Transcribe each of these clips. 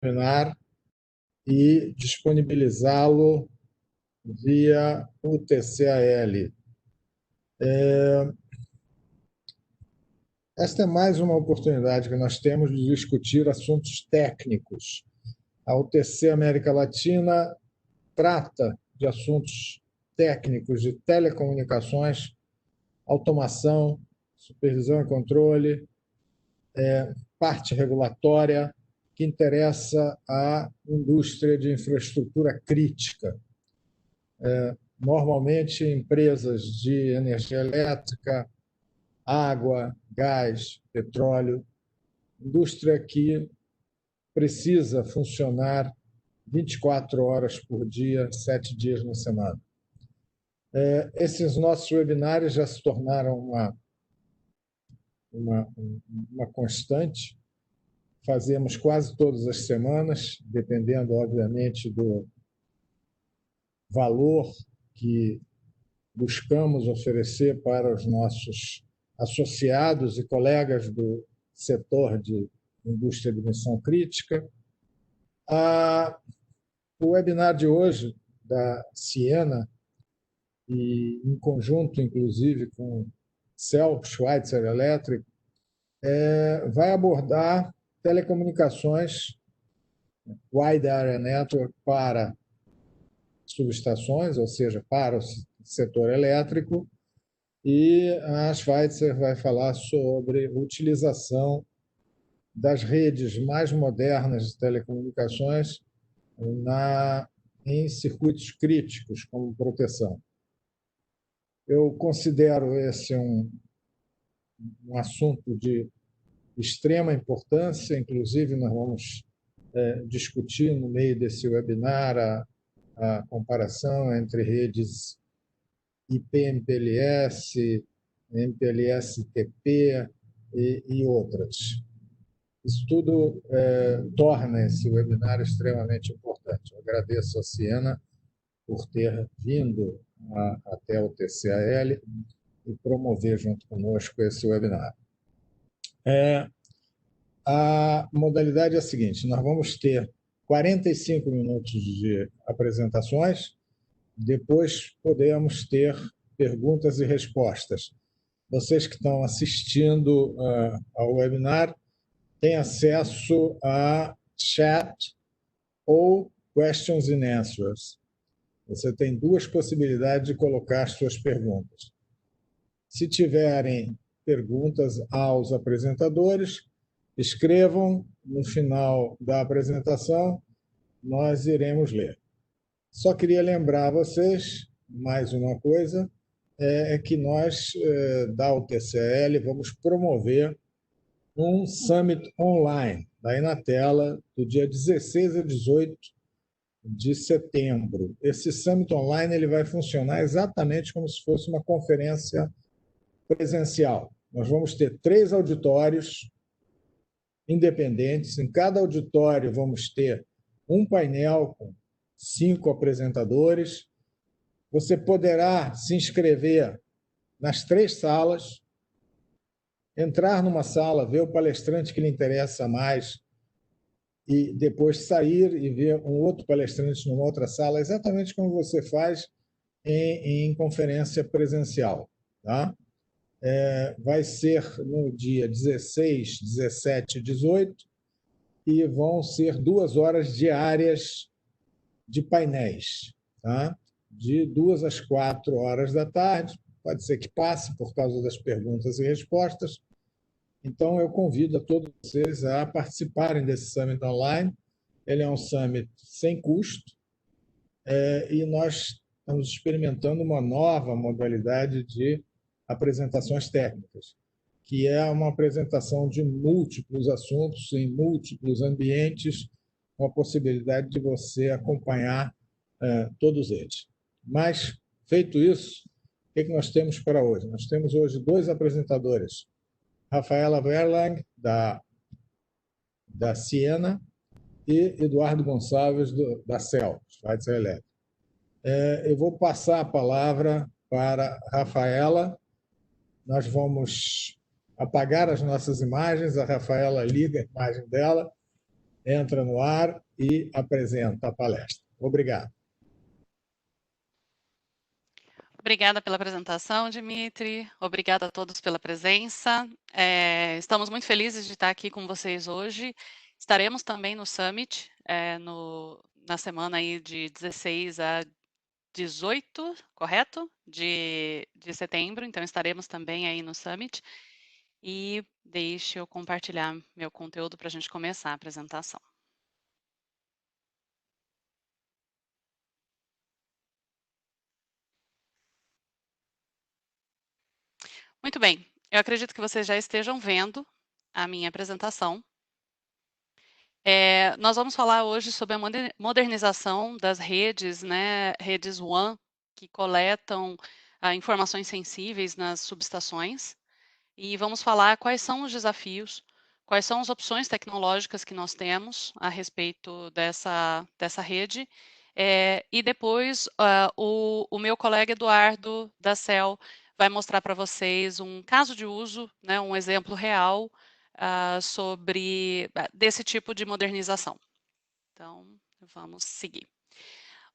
webinar e disponibilizá-lo via UTCAL. Esta é mais uma oportunidade que nós temos de discutir assuntos técnicos. A UTC América Latina trata de assuntos técnicos de telecomunicações, automação, supervisão e controle, parte regulatória, que interessa à indústria de infraestrutura crítica. Normalmente, empresas de energia elétrica, água, gás, petróleo, indústria que precisa funcionar 24 horas por dia, 7 dias na semana. Esses nossos webinários já se tornaram uma constante. Fazemos quase todas as semanas, dependendo, obviamente, do valor que buscamos oferecer para os nossos associados e colegas do setor de indústria de missão crítica. O webinar de hoje, da Ciena, e em conjunto, inclusive, com Cell Schweitzer Electric, vai abordar telecomunicações, Wide Area Network para subestações, ou seja, para o setor elétrico, e a Schweitzer vai falar sobre utilização das redes mais modernas de telecomunicações em circuitos críticos, como proteção. Eu considero esse um assunto de extrema importância, inclusive nós vamos discutir no meio desse webinar a comparação entre redes IP-MPLS, MPLS-TP e outras. Isso tudo torna esse webinar extremamente importante. Eu agradeço a Ciena por ter vindo até o TCAL e promover junto conosco esse webinar. A modalidade é a seguinte: nós vamos ter 45 minutos de apresentações, depois podemos ter perguntas e respostas. Vocês que estão assistindo ao webinar têm acesso a chat ou questions and answers. Você tem duas possibilidades de colocar suas perguntas. Se tiverem perguntas aos apresentadores, escrevam no final da apresentação, nós iremos ler. Só queria lembrar a vocês, mais uma coisa, é que nós, da UTCL, vamos promover um Summit online, daí na tela, do dia 16 a 18 de setembro. Esse Summit online ele vai funcionar exatamente como se fosse uma conferência presencial. Nós vamos ter 3 auditórios independentes. Em cada auditório vamos ter um painel com 5 apresentadores. Você poderá se inscrever nas 3 salas, entrar numa sala, ver o palestrante que lhe interessa mais e depois sair e ver um outro palestrante numa outra sala, exatamente como você faz em conferência presencial. Tá? Vai ser no dia 16, 17 e 18 e vão ser 2 horas diárias de painéis, tá? De 2 às 4 horas da tarde. Pode ser que passe por causa das perguntas e respostas. Então, eu convido a todos vocês a participarem desse Summit Online. Ele é um Summit sem custo e nós estamos experimentando uma nova modalidade de apresentações técnicas, que é uma apresentação de múltiplos assuntos em múltiplos ambientes, com a possibilidade de você acompanhar todos eles. Mas, feito isso, o que nós temos para hoje? Nós temos hoje 2 apresentadores, Rafaela Verlang, da Ciena, e Eduardo Gonçalves, da Cell, Schweitzer Electric. Eu vou passar a palavra para Rafaela. Nós vamos apagar as nossas imagens, a Rafaela liga a imagem dela entra no ar e apresenta a palestra. Obrigado. Obrigada pela apresentação, Dimitri. Obrigada a todos pela presença. Estamos muito felizes de estar aqui com vocês hoje. Estaremos também no Summit, na semana aí de 16 a 18, correto? De setembro, então estaremos também aí no Summit. E deixe eu compartilhar meu conteúdo para a gente começar a apresentação. Muito bem, eu acredito que vocês já estejam vendo a minha apresentação. Nós vamos falar hoje sobre a modernização das redes, né, redes WAN, que coletam informações sensíveis nas subestações, e vamos falar quais são os desafios, quais são as opções tecnológicas que nós temos a respeito dessa rede, e depois o meu colega Eduardo da CEL vai mostrar para vocês um caso de uso, né, um exemplo real desse tipo de modernização. Então, vamos seguir.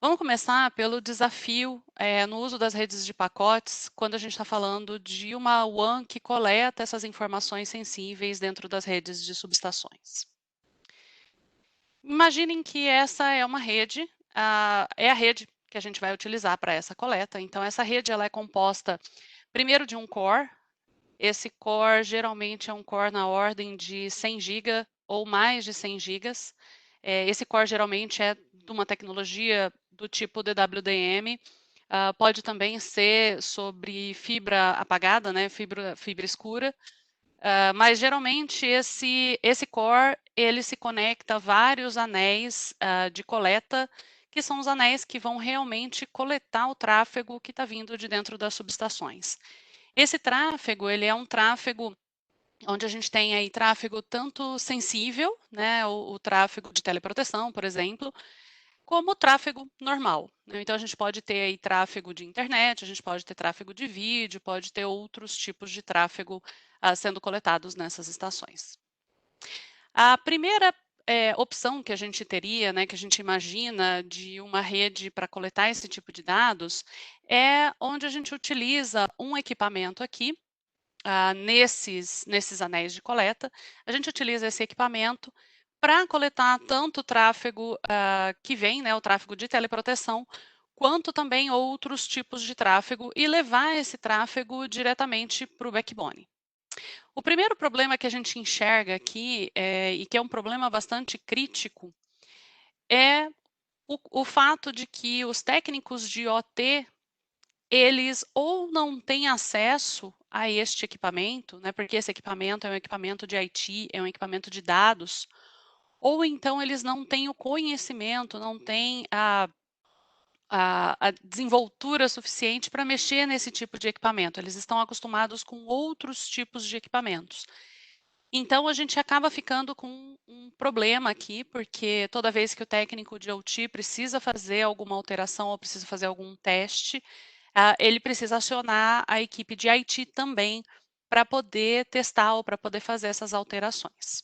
Vamos começar pelo desafio no uso das redes de pacotes, quando a gente está falando de uma WAN que coleta essas informações sensíveis dentro das redes de subestações. Imaginem que essa é uma rede, é a rede que a gente vai utilizar para essa coleta. Então, essa rede ela é composta primeiro de um core. Esse core geralmente é um core na ordem de 100 GB ou mais de 100 GB. Esse core geralmente é de uma tecnologia do tipo DWDM. Pode também ser sobre fibra apagada, né, fibra escura. Mas geralmente esse core ele se conecta a vários anéis de coleta, que são os anéis que vão realmente coletar o tráfego que está vindo de dentro das subestações. Esse tráfego, ele é um tráfego onde a gente tem aí tráfego tanto sensível, né, o tráfego de teleproteção, por exemplo, como o tráfego normal, né? Então a gente pode ter aí tráfego de internet, a gente pode ter tráfego de vídeo, pode ter outros tipos de tráfego sendo coletados nessas estações. A primeira opção que a gente teria, né, que a gente imagina de uma rede para coletar esse tipo de dados, é onde a gente utiliza um equipamento aqui, nesses anéis de coleta. A gente utiliza esse equipamento para coletar tanto o tráfego que vem, né, o tráfego de teleproteção, quanto também outros tipos de tráfego e levar esse tráfego diretamente para o backbone. O primeiro problema que a gente enxerga aqui, e que é um problema bastante crítico, é o fato de que os técnicos de OT, eles ou não têm acesso a este equipamento, né, porque esse equipamento é um equipamento de IT, é um equipamento de dados, ou então eles não têm o conhecimento, não têm a desenvoltura suficiente para mexer nesse tipo de equipamento. Eles estão acostumados com outros tipos de equipamentos. Então, a gente acaba ficando com um problema aqui, porque toda vez que o técnico de OT precisa fazer alguma alteração ou precisa fazer algum teste, ele precisa acionar a equipe de IT também para poder testar ou para poder fazer essas alterações.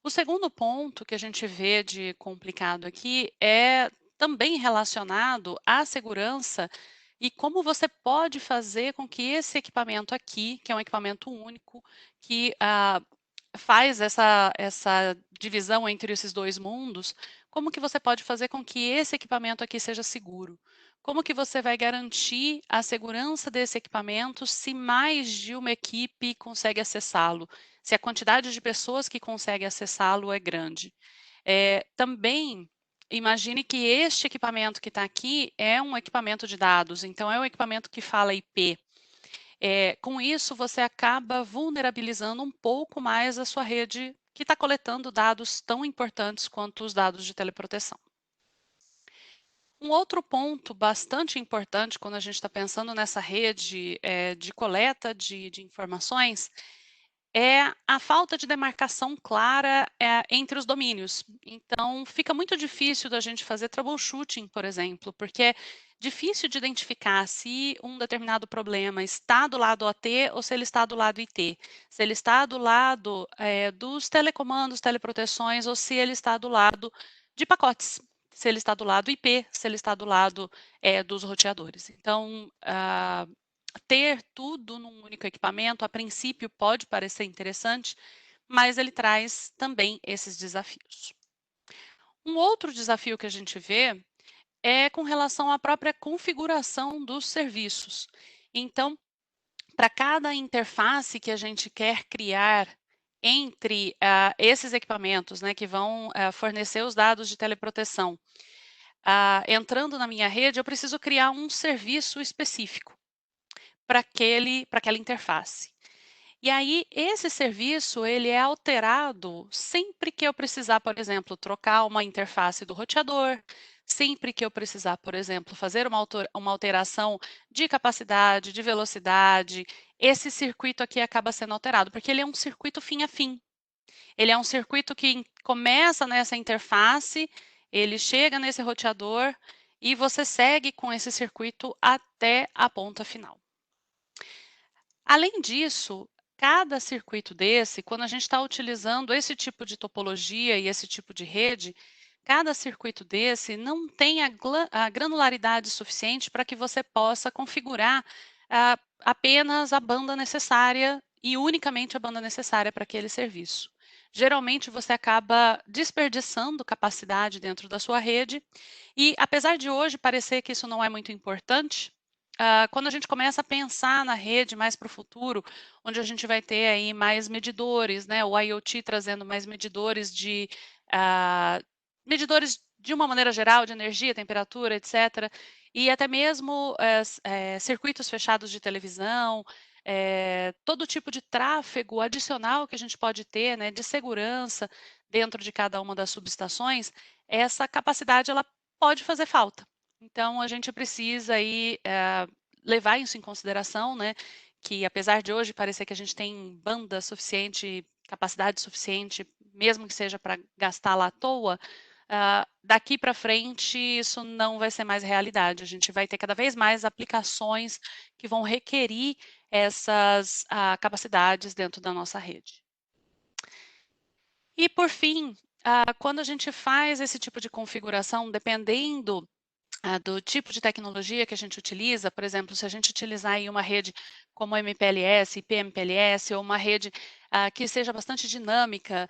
O segundo ponto que a gente vê de complicado aqui é também relacionado à segurança e como você pode fazer com que esse equipamento aqui, que é um equipamento único, que faz essa divisão entre esses dois mundos, como que você pode fazer com que esse equipamento aqui seja seguro? Como que você vai garantir a segurança desse equipamento se mais de uma equipe consegue acessá-lo? Se a quantidade de pessoas que consegue acessá-lo é grande? Também imagine que este equipamento que está aqui é um equipamento de dados, então é um equipamento que fala IP. Com isso, você acaba vulnerabilizando um pouco mais a sua rede que está coletando dados tão importantes quanto os dados de teleproteção. Um outro ponto bastante importante quando a gente está pensando nessa rede de coleta de informações é a falta de demarcação clara entre os domínios. Então, fica muito difícil da gente fazer troubleshooting, por exemplo, porque é difícil de identificar se um determinado problema está do lado OT ou se ele está do lado IT, se ele está do lado dos telecomandos, teleproteções, ou se ele está do lado de pacotes, se ele está do lado IP, se ele está do lado dos roteadores. Então, ter tudo num único equipamento, a princípio, pode parecer interessante, mas ele traz também esses desafios. Um outro desafio que a gente vê é com relação à própria configuração dos serviços. Então, para cada interface que a gente quer criar entre esses equipamentos, né, que vão fornecer os dados de teleproteção, entrando na minha rede, eu preciso criar um serviço específico para aquela interface. E aí, esse serviço, ele é alterado sempre que eu precisar, por exemplo, trocar uma interface do roteador, sempre que eu precisar, por exemplo, fazer uma alteração de capacidade, de velocidade, esse circuito aqui acaba sendo alterado, porque ele é um circuito fim a fim. Ele é um circuito que começa nessa interface, ele chega nesse roteador e você segue com esse circuito até a ponta final. Além disso, cada circuito desse, quando a gente está utilizando esse tipo de topologia e esse tipo de rede, cada circuito desse não tem a granularidade suficiente para que você possa configurar apenas a banda necessária e unicamente a banda necessária para aquele serviço. Geralmente, você acaba desperdiçando capacidade dentro da sua rede e, apesar de hoje parecer que isso não é muito importante, quando a gente começa a pensar na rede mais para o futuro, onde a gente vai ter aí mais medidores, né, o IoT trazendo mais medidores de uma maneira geral, de energia, temperatura, etc. E até mesmo circuitos fechados de televisão, todo tipo de tráfego adicional que a gente pode ter, né, de segurança dentro de cada uma das subestações, essa capacidade ela pode fazer falta. Então, a gente precisa aí, levar isso em consideração, né, que apesar de hoje parecer que a gente tem banda suficiente, capacidade suficiente, mesmo que seja para gastar lá à toa, daqui para frente isso não vai ser mais realidade. A gente vai ter cada vez mais aplicações que vão requerir essas capacidades dentro da nossa rede. E, por fim, quando a gente faz esse tipo de configuração, dependendo do tipo de tecnologia que a gente utiliza, por exemplo, se a gente utilizar aí uma rede como MPLS, IPMPLS, ou uma rede que seja bastante dinâmica,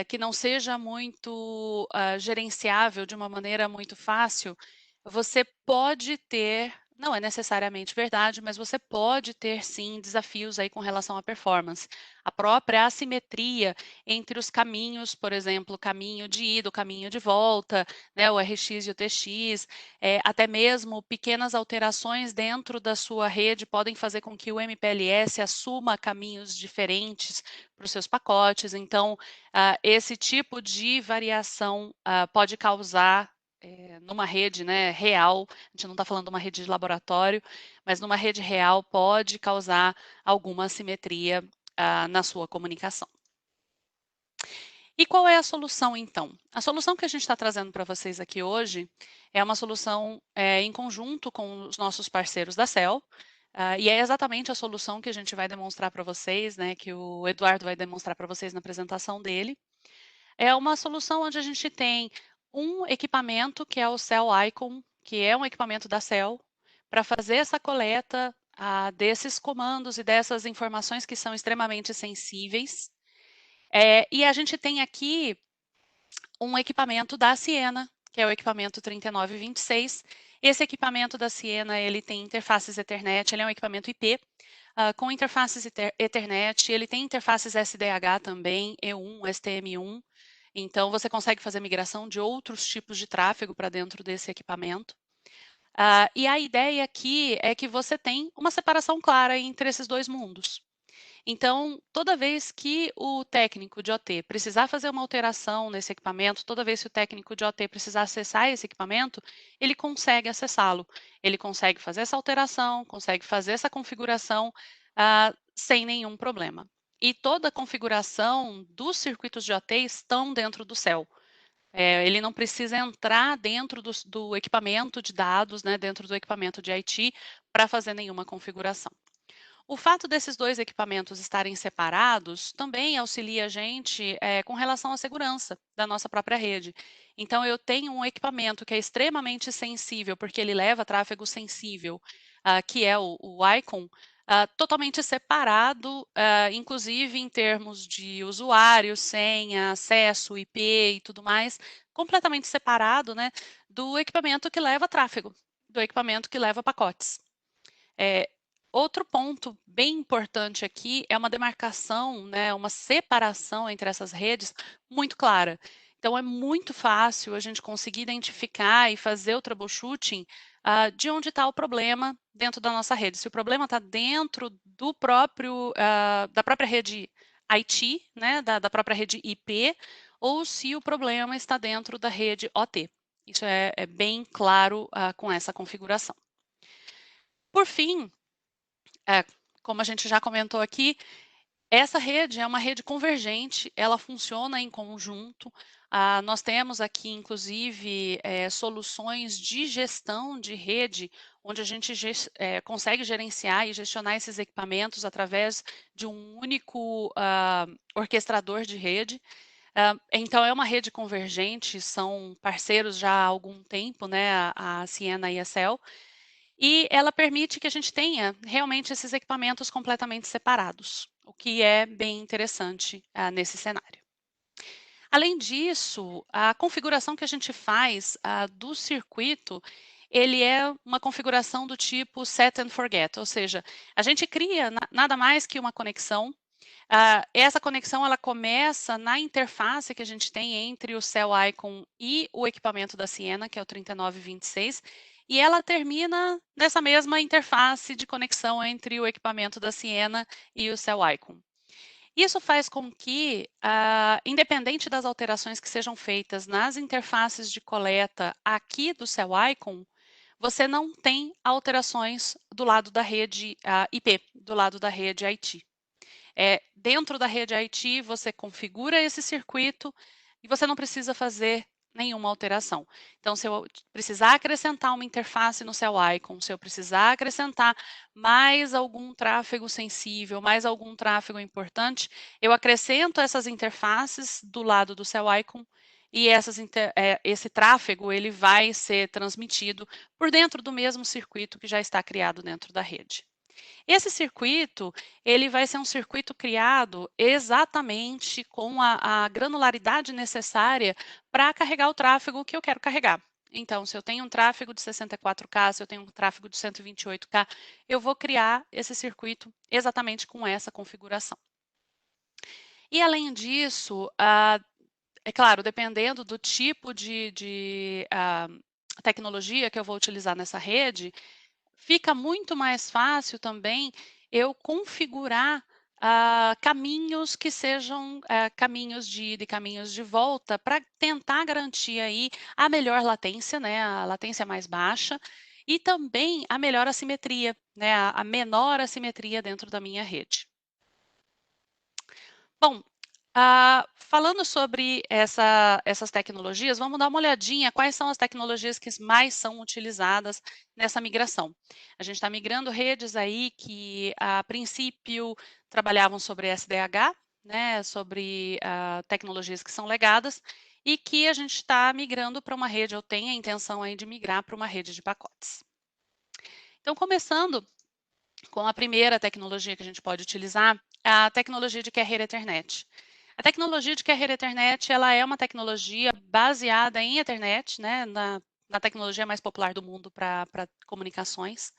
que não seja muito gerenciável de uma maneira muito fácil, você pode ter, não é necessariamente verdade, mas você pode ter sim desafios aí com relação à performance. A própria assimetria entre os caminhos, por exemplo, o caminho de ida, o caminho de volta, né, o RX e o TX, até mesmo pequenas alterações dentro da sua rede podem fazer com que o MPLS assuma caminhos diferentes para os seus pacotes. Então, esse tipo de variação pode causar numa rede, né, real, a gente não está falando de uma rede de laboratório, mas numa rede real pode causar alguma assimetria na sua comunicação. E qual é a solução, então? A solução que a gente está trazendo para vocês aqui hoje é uma solução em conjunto com os nossos parceiros da CEL, e é exatamente a solução que a gente vai demonstrar para vocês, né, que o Eduardo vai demonstrar para vocês na apresentação dele. É uma solução onde a gente tem um equipamento que é o Cell Icon, que é um equipamento da CEL, para fazer essa coleta desses comandos e dessas informações que são extremamente sensíveis. E a gente tem aqui um equipamento da Ciena, que é o equipamento 3926. Esse equipamento da Ciena, ele tem interfaces Ethernet, ele é um equipamento IP, com interfaces Ethernet, ele tem interfaces SDH também, E1, STM1, então você consegue fazer migração de outros tipos de tráfego para dentro desse equipamento. E a ideia aqui é que você tem uma separação clara entre esses dois mundos. Então, toda vez que o técnico de OT precisar fazer uma alteração nesse equipamento, toda vez que o técnico de OT precisar acessar esse equipamento, ele consegue acessá-lo. Ele consegue fazer essa alteração, consegue fazer essa configuração sem nenhum problema. e toda a configuração dos circuitos de OT estão dentro do céu. Ele não precisa entrar dentro do equipamento de dados, né, dentro do equipamento de IT, para fazer nenhuma configuração. O fato desses dois equipamentos estarem separados também auxilia a gente com relação à segurança da nossa própria rede. Então, eu tenho um equipamento que é extremamente sensível, porque ele leva tráfego sensível, que é o Icon, totalmente separado, inclusive em termos de usuário, senha, acesso, IP e tudo mais, completamente separado, né, do equipamento que leva tráfego, do equipamento que leva pacotes. Outro ponto bem importante aqui é uma demarcação, né, uma separação entre essas redes muito clara. Então, é muito fácil a gente conseguir identificar e fazer o troubleshooting de onde está o problema dentro da nossa rede. Se o problema está dentro do próprio, da própria rede IT, né, da própria rede IP, ou se o problema está dentro da rede OT. Isso é bem claro com essa configuração. Por fim, como a gente já comentou aqui, essa rede é uma rede convergente, ela funciona em conjunto. Nós temos aqui, inclusive, soluções de gestão de rede, onde a gente consegue gerenciar e gestionar esses equipamentos através de um único orquestrador de rede. Então, é uma rede convergente, são parceiros já há algum tempo, né, a Ciena e a Cell, e ela permite que a gente tenha realmente esses equipamentos completamente separados, o que é bem interessante nesse cenário. Além disso, a configuração que a gente faz do circuito, ele é uma configuração do tipo set and forget, ou seja, a gente cria nada mais que uma conexão. Essa conexão ela começa na interface que a gente tem entre o Cell Icon e o equipamento da Ciena, que é o 3926, e ela termina nessa mesma interface de conexão entre o equipamento da Ciena e o Cell Icon. Isso faz com que, independente das alterações que sejam feitas nas interfaces de coleta aqui do Cell Icon, você não tem alterações do lado da rede IP, do lado da rede IT. Dentro da rede IT, você configura esse circuito e você não precisa fazer nenhuma alteração. Então, se eu precisar acrescentar uma interface no Cell Icon, se eu precisar acrescentar mais algum tráfego sensível, mais algum tráfego importante, eu acrescento essas interfaces do lado do Cell Icon e esse tráfego ele vai ser transmitido por dentro do mesmo circuito que já está criado dentro da rede. Esse circuito, ele vai ser um circuito criado exatamente com a granularidade necessária para carregar o tráfego que eu quero carregar. Então, se eu tenho um tráfego de 64K, se eu tenho um tráfego de 128K, eu vou criar esse circuito exatamente com essa configuração. E, além disso, é claro, dependendo do tipo de tecnologia que eu vou utilizar nessa rede, fica muito mais fácil também eu configurar caminhos que sejam caminhos de ida e caminhos de volta para tentar garantir aí a melhor latência, né, a latência mais baixa e também a melhor assimetria, né, a menor assimetria dentro da minha rede. Bom, falando sobre essas tecnologias, vamos dar uma olhadinha quais são as tecnologias que mais são utilizadas nessa migração. A gente está migrando redes aí que, a princípio, trabalhavam sobre SDH, né, sobre tecnologias que são legadas, e que a gente está migrando para uma rede, ou tem a intenção aí de migrar para uma rede de pacotes. Então, começando com a primeira tecnologia que a gente pode utilizar, a tecnologia de Carrier Ethernet. A tecnologia de Carrier Ethernet, ela é uma tecnologia baseada em Ethernet, né, na tecnologia mais popular do mundo para comunicações.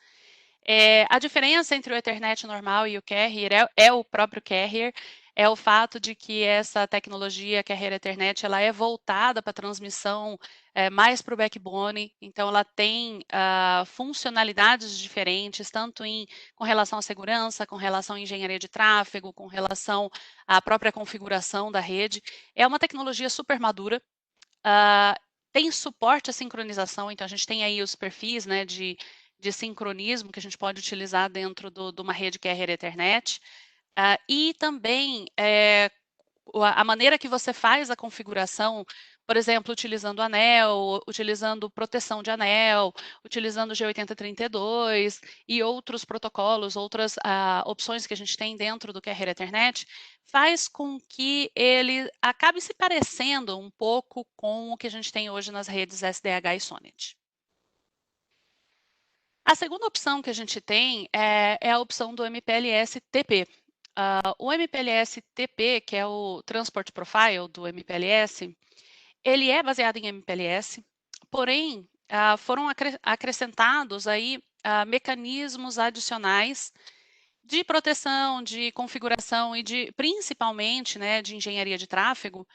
A diferença entre o Ethernet normal e o Carrier é o próprio Carrier, é o fato de que essa tecnologia, Carrier Ethernet, ela é voltada para transmissão mais para o backbone, então ela tem funcionalidades diferentes, tanto com relação à segurança, com relação à engenharia de tráfego, com relação à própria configuração da rede. É uma tecnologia super madura, tem suporte à sincronização, então a gente tem aí os perfis, né, de sincronismo que a gente pode utilizar dentro de uma rede Carrier Ethernet. E também a maneira que você faz a configuração, por exemplo, utilizando anel, utilizando proteção de anel, utilizando o G8032 e outros protocolos, outras opções que a gente tem dentro do Carrier Ethernet, faz com que ele acabe se parecendo um pouco com o que a gente tem hoje nas redes SDH e SONET. A segunda opção que a gente tem é a opção do MPLS-TP. O MPLS-TP, que é o Transport Profile do MPLS, ele é baseado em MPLS, porém, foram acrescentados aí mecanismos adicionais de proteção, de configuração e principalmente, né, de engenharia de tráfego,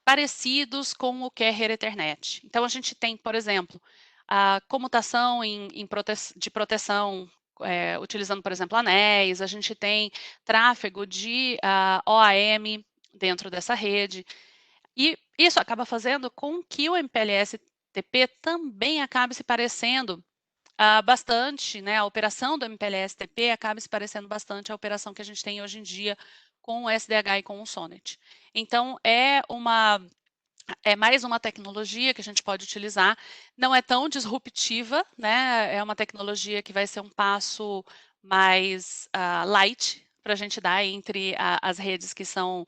parecidos com o Carrier Ethernet. Então, a gente tem, por exemplo, a comutação de proteção, utilizando, por exemplo, anéis, a gente tem tráfego de OAM dentro dessa rede, e isso acaba fazendo com que o MPLS-TP também acabe se parecendo bastante, né, a operação do MPLS-TP acabe se parecendo bastante à operação que a gente tem hoje em dia com o SDH e com o SONET. Então, é mais uma tecnologia que a gente pode utilizar, não é tão disruptiva, né? É uma tecnologia que vai ser um passo mais light para a gente dar entre as redes que são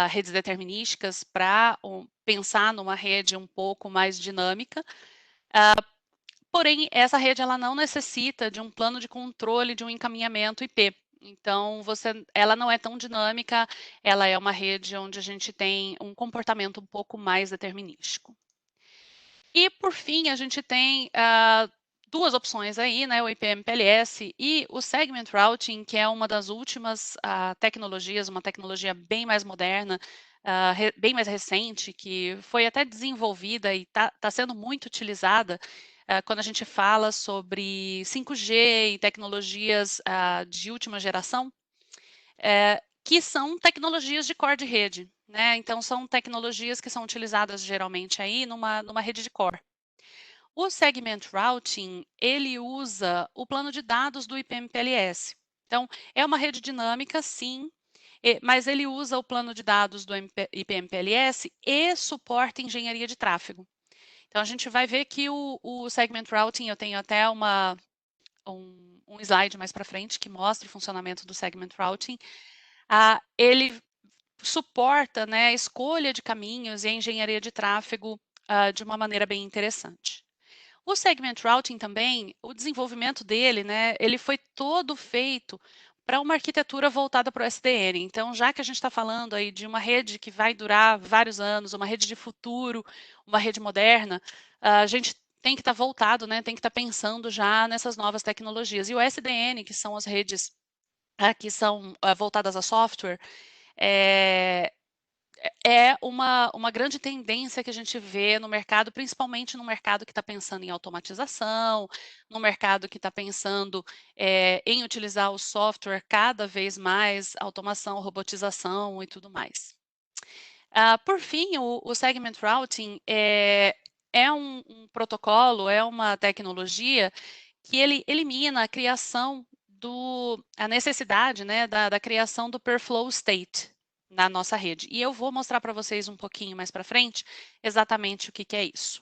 redes determinísticas para pensar numa rede um pouco mais dinâmica. Porém, essa rede ela não necessita de um plano de controle de um encaminhamento IP. Então, ela não é tão dinâmica, ela é uma rede onde a gente tem um comportamento um pouco mais determinístico. E, por fim, a gente tem duas opções aí, né, o IP-MPLS e o Segment Routing, que é uma das últimas tecnologias, uma tecnologia bem mais moderna, bem mais recente, que foi até desenvolvida e está sendo muito utilizada quando a gente fala sobre 5G e tecnologias de última geração, que são tecnologias de core de rede, né? Então, são tecnologias que são utilizadas geralmente aí numa rede de core. O Segment Routing, ele usa o plano de dados do IP-MPLS. Então, é uma rede dinâmica, sim, mas ele usa o plano de dados do IP-MPLS e suporta engenharia de tráfego. Então, a gente vai ver que o Segment Routing, eu tenho até um slide mais para frente que mostra o funcionamento do Segment Routing. Ele suporta, né, a escolha de caminhos e a engenharia de tráfego de uma maneira bem interessante. O Segment Routing também, o desenvolvimento dele, né, ele foi todo feito para uma arquitetura voltada para o SDN. Então, já que a gente está falando aí de uma rede que vai durar vários anos, uma rede de futuro, uma rede moderna, a gente tem que estar voltado, né, tem que estar pensando já nessas novas tecnologias. E o SDN, que são as redes que são voltadas a software, é uma grande tendência que a gente vê no mercado, principalmente no mercado que está pensando em automatização, no mercado que está pensando em utilizar o software cada vez mais, automação, robotização e tudo mais. Por fim, o Segment Routing é um protocolo, é uma tecnologia que ele elimina a criação a necessidade, né, da criação do per flow state na nossa rede. E eu vou mostrar para vocês um pouquinho mais para frente exatamente o que é isso.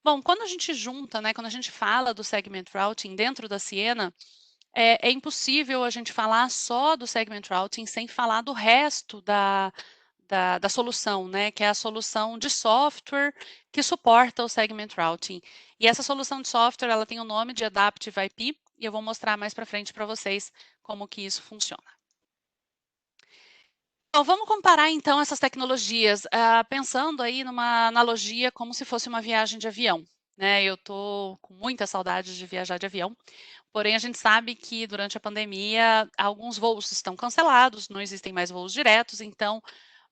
Bom, quando a gente junta, né, quando a gente fala do Segment Routing dentro da Ciena, é impossível a gente falar só do Segment Routing sem falar do resto da solução, né, que é a solução de software que suporta o Segment Routing. E essa solução de software, ela tem o nome de Adaptive IP, e eu vou mostrar mais para frente para vocês como que isso funciona. Então, vamos comparar então essas tecnologias, pensando aí numa analogia como se fosse uma viagem de avião, né? Eu estou com muita saudade de viajar de avião, porém a gente sabe que durante a pandemia alguns voos estão cancelados, não existem mais voos diretos, então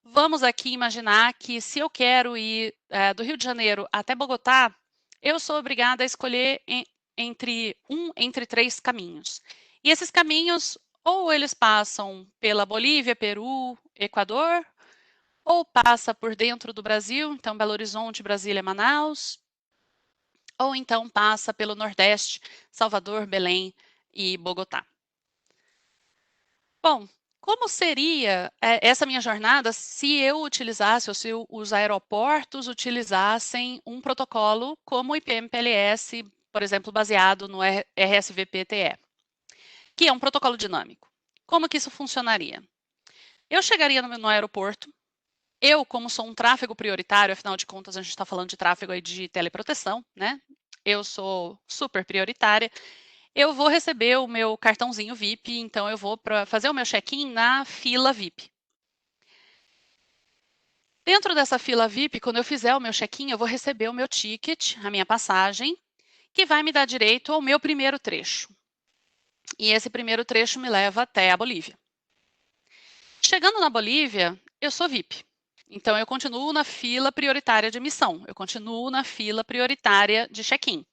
vamos aqui imaginar que se eu quero ir do Rio de Janeiro até Bogotá, eu sou obrigada a escolher entre 3 caminhos. E esses caminhos, ou eles passam pela Bolívia, Peru, Equador, ou passa por dentro do Brasil, então Belo Horizonte, Brasília, Manaus, ou então passa pelo Nordeste, Salvador, Belém e Bogotá. Bom, como seria essa minha jornada se eu utilizasse, ou se os aeroportos utilizassem um protocolo como o IPMPLS, por exemplo, baseado no RSVP-TE, que é um protocolo dinâmico? Como que isso funcionaria? Eu chegaria no aeroporto, eu, como sou um tráfego prioritário, afinal de contas, a gente está falando de tráfego aí de teleproteção, né? Eu sou super prioritária. Eu vou receber o meu cartãozinho VIP, então eu vou para fazer o meu check-in na fila VIP. Dentro dessa fila VIP, quando eu fizer o meu check-in, eu vou receber o meu ticket, a minha passagem, que vai me dar direito ao meu primeiro trecho. E esse primeiro trecho me leva até a Bolívia. Chegando na Bolívia, eu sou VIP. Então, eu continuo na fila prioritária de emissão, eu continuo na fila prioritária de check-in.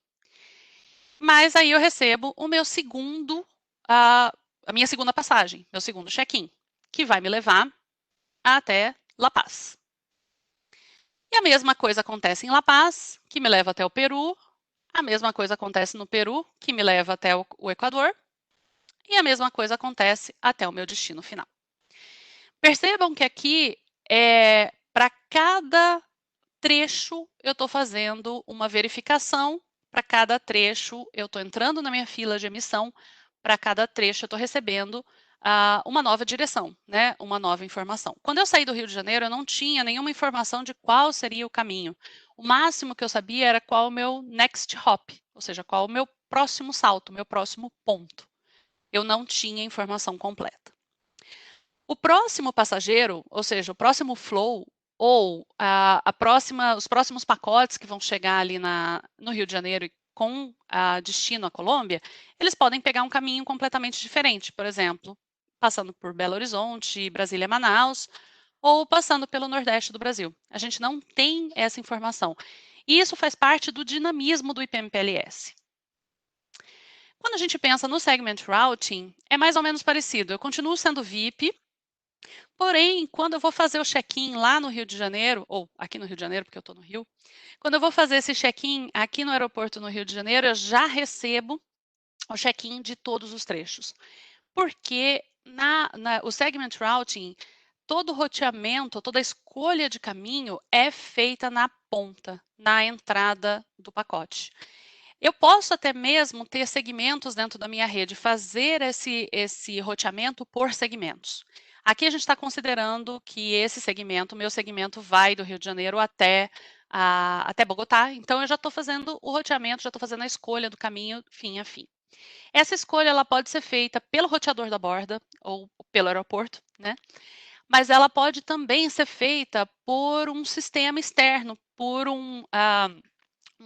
Mas aí eu recebo o meu a minha segunda passagem, meu segundo check-in, que vai me levar até La Paz. E a mesma coisa acontece em La Paz, que me leva até o Peru, a mesma coisa acontece no Peru, que me leva até o Equador, e a mesma coisa acontece até o meu destino final. Percebam que aqui, para cada trecho, eu estou fazendo uma verificação, para cada trecho, eu estou entrando na minha fila de emissão, para cada trecho, eu estou recebendo uma nova direção, né? Uma nova informação. Quando eu saí do Rio de Janeiro, eu não tinha nenhuma informação de qual seria o caminho. O máximo que eu sabia era qual o meu next hop, ou seja, qual o meu próximo salto, o meu próximo ponto. Eu não tinha informação completa. O próximo passageiro, ou seja, o próximo flow, ou os próximos pacotes que vão chegar ali no Rio de Janeiro com destino à Colômbia, eles podem pegar um caminho completamente diferente, por exemplo, passando por Belo Horizonte, Brasília, Manaus, ou passando pelo Nordeste do Brasil. A gente não tem essa informação. E isso faz parte do dinamismo do IPMPLS. Quando a gente pensa no segment routing, é mais ou menos parecido. Eu continuo sendo VIP, porém, quando eu vou fazer o check-in lá no Rio de Janeiro, ou aqui no Rio de Janeiro, porque eu estou no Rio, quando eu vou fazer esse check-in aqui no aeroporto no Rio de Janeiro, eu já recebo o check-in de todos os trechos. Porque o segment routing, todo o roteamento, toda a escolha de caminho é feita na ponta, na entrada do pacote. Eu posso até mesmo ter segmentos dentro da minha rede, fazer esse roteamento por segmentos. Aqui a gente está considerando que esse segmento, meu segmento, vai do Rio de Janeiro até Bogotá, então eu já estou fazendo o roteamento, já estou fazendo a escolha do caminho fim a fim. Essa escolha ela pode ser feita pelo roteador da borda ou pelo aeroporto, né? Mas ela pode também ser feita por um sistema externo, por um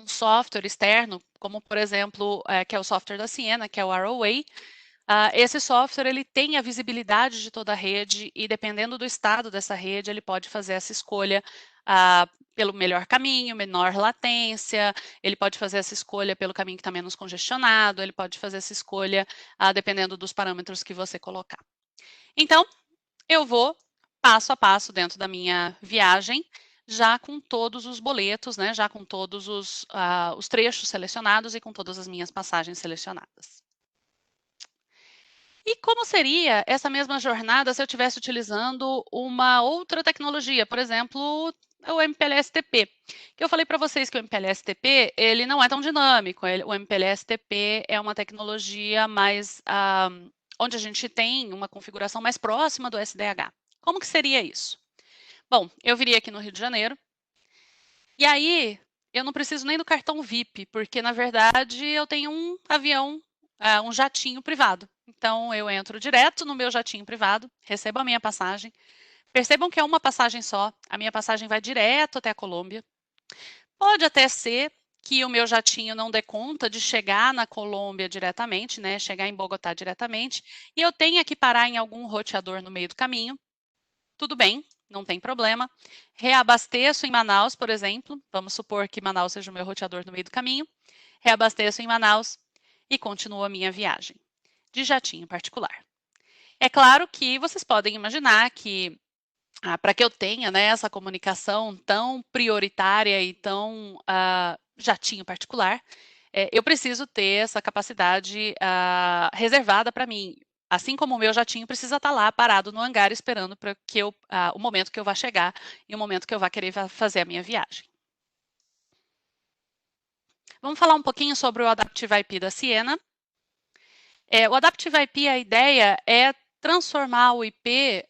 software externo, como por exemplo, que é o software da Ciena, que é o Arrowway. Esse software ele tem a visibilidade de toda a rede e dependendo do estado dessa rede, ele pode fazer essa escolha pelo melhor caminho, menor latência, ele pode fazer essa escolha pelo caminho que está menos congestionado, ele pode fazer essa escolha dependendo dos parâmetros que você colocar. Então, eu vou passo a passo dentro da minha viagem, já com todos os boletos, né, já com todos os trechos selecionados e com todas as minhas passagens selecionadas. E como seria essa mesma jornada se eu estivesse utilizando uma outra tecnologia, por exemplo, o MPLS-TP? Que eu falei para vocês que o MPLS-TP ele não é tão dinâmico. O MPLS-TP é uma tecnologia mais onde a gente tem uma configuração mais próxima do SDH. Como que seria isso? Bom, eu viria aqui no Rio de Janeiro e aí eu não preciso nem do cartão VIP, porque na verdade eu tenho um avião, um jatinho privado. Então eu entro direto no meu jatinho privado, recebo a minha passagem. Percebam que é uma passagem só, a minha passagem vai direto até a Colômbia. Pode até ser que o meu jatinho não dê conta de chegar na Colômbia diretamente, né? Chegar em Bogotá diretamente, e eu tenha que parar em algum roteador no meio do caminho. Tudo bem, não tem problema. Reabasteço em Manaus, por exemplo. Vamos supor que Manaus seja o meu roteador no meio do caminho. Reabasteço em Manaus e continuo a minha viagem de jatinho particular. É claro que vocês podem imaginar que para que eu tenha, né, essa comunicação tão prioritária e tão jatinho particular, eu preciso ter essa capacidade reservada para mim. assim como o meu jatinho precisa estar lá parado no hangar esperando para que o momento que eu vá chegar e o momento que eu vá querer fazer a minha viagem. Vamos falar um pouquinho sobre o Adaptive IP da Ciena. O Adaptive IP, a ideia é transformar o IP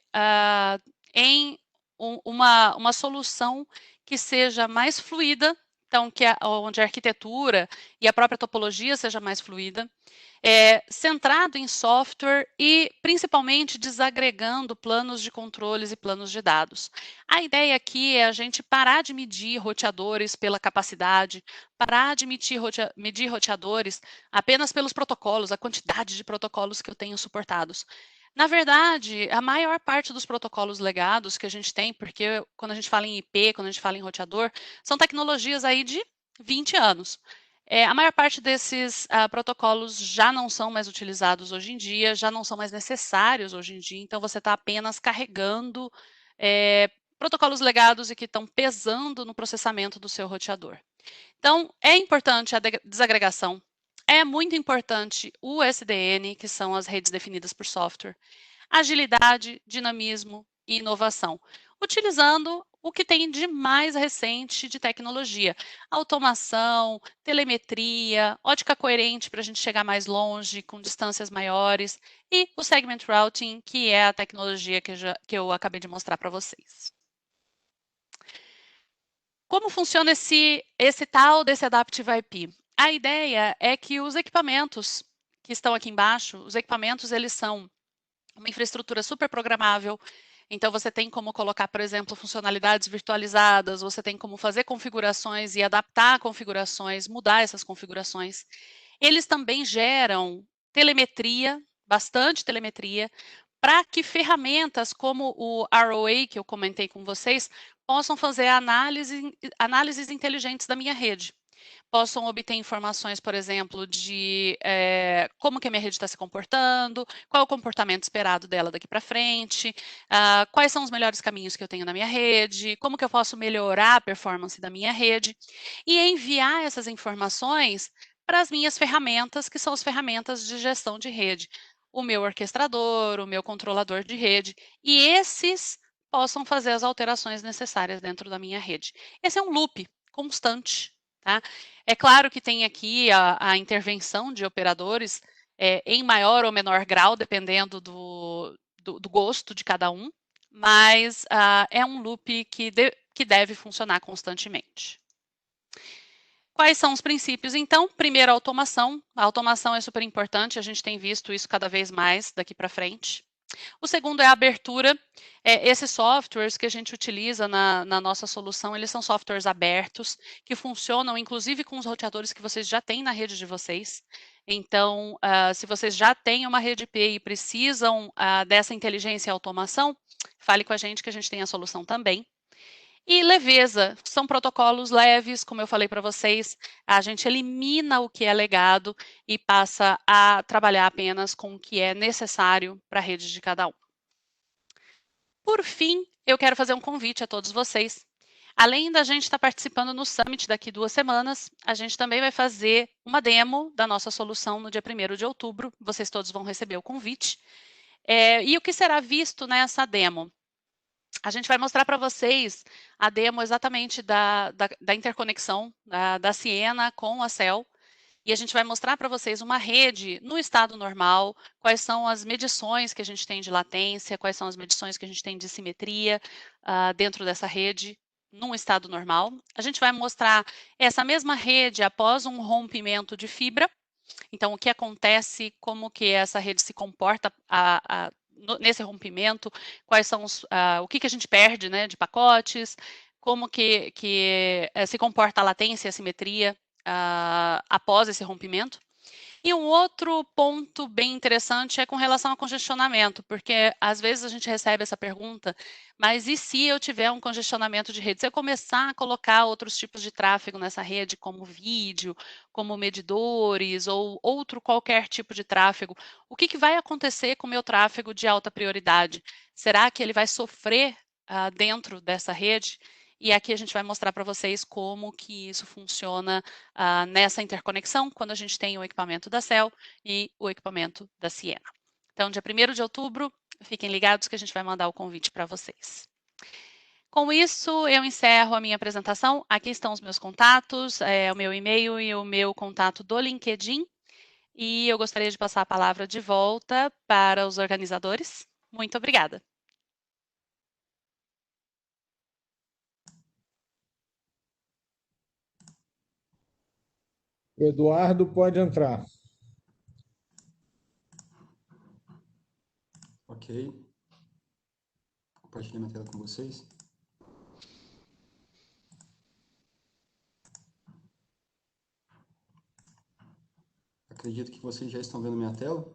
em uma solução que seja mais fluida, então onde a arquitetura e a própria topologia seja mais fluida, centrado em software e principalmente desagregando planos de controles e planos de dados. A ideia aqui é a gente parar de medir roteadores pela capacidade, parar de medir roteadores apenas pelos protocolos, a quantidade de protocolos que eu tenho suportados. Na verdade, a maior parte dos protocolos legados que a gente tem, porque quando a gente fala em IP, quando a gente fala em roteador, são tecnologias aí de 20 anos. A maior parte desses protocolos já não são mais utilizados hoje em dia, já não são mais necessários hoje em dia, então você está apenas carregando protocolos legados e que estão pesando no processamento do seu roteador. Então, é importante a desagregação, é muito importante o SDN, que são as redes definidas por software, agilidade, dinamismo e inovação, utilizando o que tem de mais recente de tecnologia, automação, telemetria, ótica coerente para a gente chegar mais longe, com distâncias maiores, e o Segment Routing, que é a tecnologia que eu acabei de mostrar para vocês. Como funciona esse tal desse Adaptive IP? A ideia é que os equipamentos que estão aqui embaixo, os equipamentos, eles são uma infraestrutura super programável. Então, você tem como colocar, por exemplo, funcionalidades virtualizadas, você tem como fazer configurações e adaptar configurações, mudar essas configurações. Eles também geram telemetria, bastante telemetria, para que ferramentas como o ROA, que eu comentei com vocês, possam fazer análises inteligentes da minha rede. Possam obter informações, por exemplo, de como que a minha rede está se comportando, qual é o comportamento esperado dela daqui para frente, quais são os melhores caminhos que eu tenho na minha rede, como que eu posso melhorar a performance da minha rede, e enviar essas informações para as minhas ferramentas, que são as ferramentas de gestão de rede, o meu orquestrador, o meu controlador de rede, e esses possam fazer as alterações necessárias dentro da minha rede. Esse é um loop constante, tá? É claro que tem aqui a intervenção de operadores em maior ou menor grau, dependendo do gosto de cada um, mas é um loop que deve funcionar constantemente. Quais são os princípios? Então, primeiro, a automação. A automação é super importante, a gente tem visto isso cada vez mais daqui para frente. O segundo é a abertura. Esses softwares que a gente utiliza na nossa solução, eles são softwares abertos, que funcionam inclusive com os roteadores que vocês já têm na rede de vocês. Então, se vocês já têm uma rede IP e precisam dessa inteligência e automação, fale com a gente que a gente tem a solução também. E leveza, são protocolos leves, como eu falei para vocês, a gente elimina o que é legado e passa a trabalhar apenas com o que é necessário para a rede de cada um. Por fim, eu quero fazer um convite a todos vocês. Além da gente estar participando no Summit daqui 2 semanas, a gente também vai fazer uma demo da nossa solução no dia 1º de outubro, vocês todos vão receber o convite. E o que será visto nessa demo? A gente vai mostrar para vocês a demo exatamente da interconexão da Ciena com a Cell. E a gente vai mostrar para vocês uma rede no estado normal, quais são as medições que a gente tem de latência, quais são as medições que a gente tem de simetria dentro dessa rede, num estado normal. A gente vai mostrar essa mesma rede após um rompimento de fibra. Então, o que acontece, como que essa rede se comporta nesse rompimento, quais são o que a gente perde, né, de pacotes, como que se comporta a latência e a simetria após esse rompimento. E um outro ponto bem interessante é com relação ao congestionamento, porque às vezes a gente recebe essa pergunta, mas e se eu tiver um congestionamento de rede? Se eu começar a colocar outros tipos de tráfego nessa rede, como vídeo, como medidores ou outro qualquer tipo de tráfego, o que vai acontecer com o meu tráfego de alta prioridade? Será que ele vai sofrer dentro dessa rede? E aqui a gente vai mostrar para vocês como que isso funciona nessa interconexão, quando a gente tem o equipamento da Cell e o equipamento da Ciena. Então, dia 1º de outubro, fiquem ligados que a gente vai mandar o convite para vocês. Com isso, eu encerro a minha apresentação. Aqui estão os meus contatos, o meu e-mail e o meu contato do LinkedIn. E eu gostaria de passar a palavra de volta para os organizadores. Muito obrigada. O Eduardo pode entrar. Ok. Compartilhar minha tela com vocês. Acredito que vocês já estão vendo minha tela.